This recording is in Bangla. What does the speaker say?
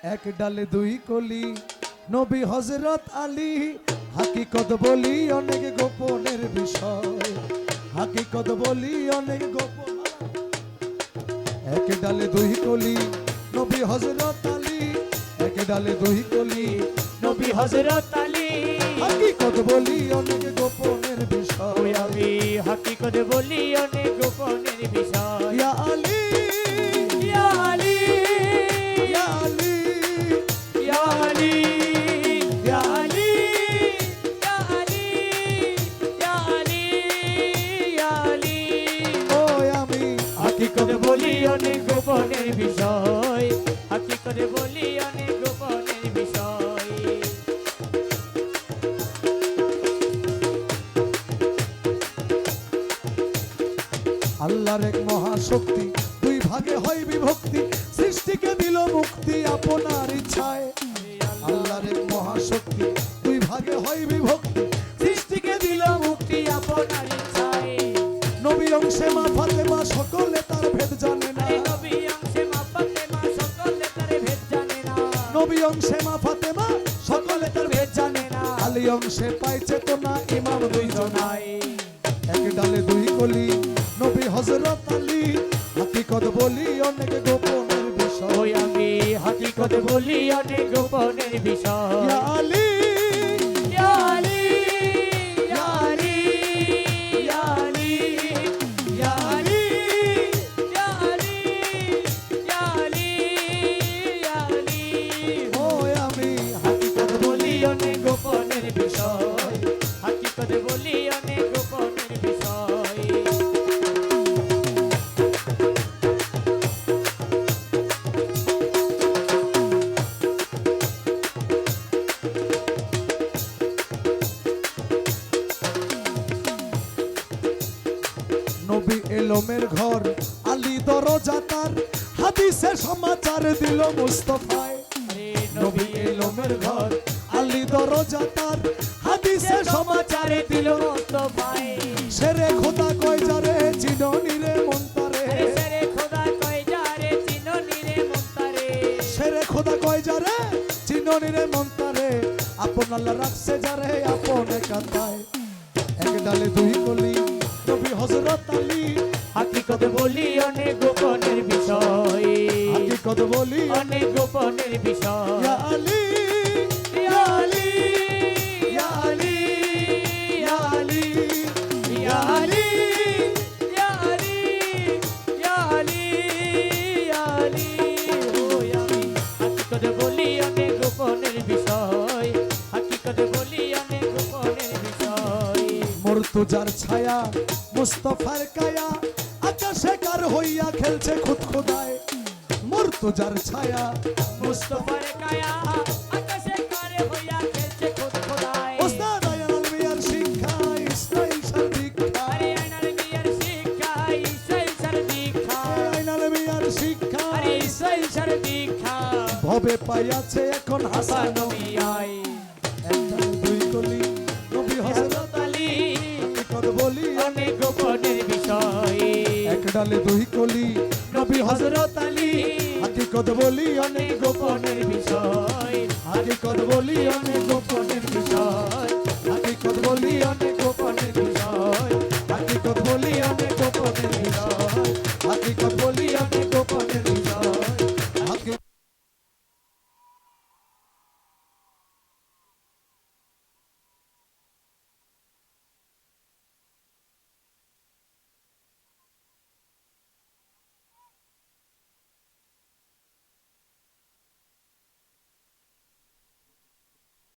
এক ডালে দুই কলি নবী হযরত আলী হাকিকত বলি অনেক গোপনের বিষয় হাকিকত বলি অনেক গোপন এক ডালে দুই কলি নবী হযরত আলী এক ডালে দুই কলি নবী হযরত আলী হাকিকত বলি অনেক গোপনের বিষয় আমি হাকিকত বলি অনেক গোপনের বিষয় ইয়া আলী ইয়া আলী ইয়া আলী ইয়া আলী ইয়া আলী ইয়া আলী ইয়া আলী ইয়া আলী ও আমি হাকিকত বলি অনেক গোপনের বিষয় হাকিকত বলি অনেক গোপনের বিষয় আল্লাহর এক মহাশক্তি দুই ভাগে হয় বিভক্তি সৃষ্টিকে দিল মুক্তি আপনার ইচ্ছায় আল্লাহর এক মহাশক্তি দুই ভাগে হয় বিভক্তি সৃষ্টিকে দিল মুক্তি আপনার ইচ্ছায় নবী অংশে মা ফাতেমা সকলে তার ভেদ জানে না নবী অংশে মা ফাতেমা সকলে তার ভেদ জানে না নবী অংশে মা ফাতেমা সকলে তার ভেদ জানে না আলী অংশে পায় চেতনা ইমাম দুইজনায় এক ডালে দুই কলি নবী হযরত আলী হাকিকত বলি অনেক গোপনের বিষয় আমি হাকিকত বলি অনেক গোপনের বিষয় ইয়া আলী ইয়া আলী ইয়া আলী ইয়া আলী ইয়া আলী ইয়া আলী ইয়া আলী ইয়া আলী ও আমি হাকিকত বলি অনেক গোপনের বিষয় হাকিকত বলি অনেক গোপনের বিষয় নবী এলমের ঘর আলী দরজা তার হাদিসে সমাচার দিল মুস্তাফায় নবী এলমের ঘর আলী দরজা তার হাদিসে সমাচারে দিল মুস্তাফায়ে শেরে খোদা কয় যারে চিননি রে মন্তারে সেরে খোদা কয় যারে চিননি রে মন্তারে শেরে খোদা কয় যারে চিননি রে মন্তারে আপন আল্লাহ রাখছে যারে আপন কাতায় এক ডালে দুই কলি নবী হযরত আলী হাকিকত বলি অনেক গোপনের বিষয় হাকিকত বলি অনেক গোপনের বিষয় ইয়া আলী ইয়া আলী ইয়া আলী ইয়া আলী ইয়া আলী ইয়া আলী ইয়া আলী ইয়া আলী ও আমি হাকিকত বলি অনেক গোপনের বিষয় হাকিকত বলি অনেক গোপনের বিষয় মুর্তজার ছায়া মুস্তাফার কায়া আকাশে কার হইয়া খেলছে খুদ খোদায় মুর্তজার ছায়া মুস্তাফার কায়া আকাশে কারে হইয়া খেলছে খোদ খোদায় ওস্তাদ আয়াল মিয়ার শিক্ষা ইসরাইল দীক্ষা আরে আইনাল মিয়ার শিক্ষা ইসরাইল সার দীক্ষা আয়াল মিয়ার শিক্ষা আরে ইসরাইল সার দীক্ষা ভবে পাইয়াছে এখন হাসান নবী আই একটা দুই কলি নবী হযরত হযরত আলী হাকিকত বলি অনেক গোপনের বিষয় এক ডালে দুই কলি নবী হযরত আলী হাকিকত বলি অনেক অনেক গোপনের বিষয় হাকিকত বলি অনেক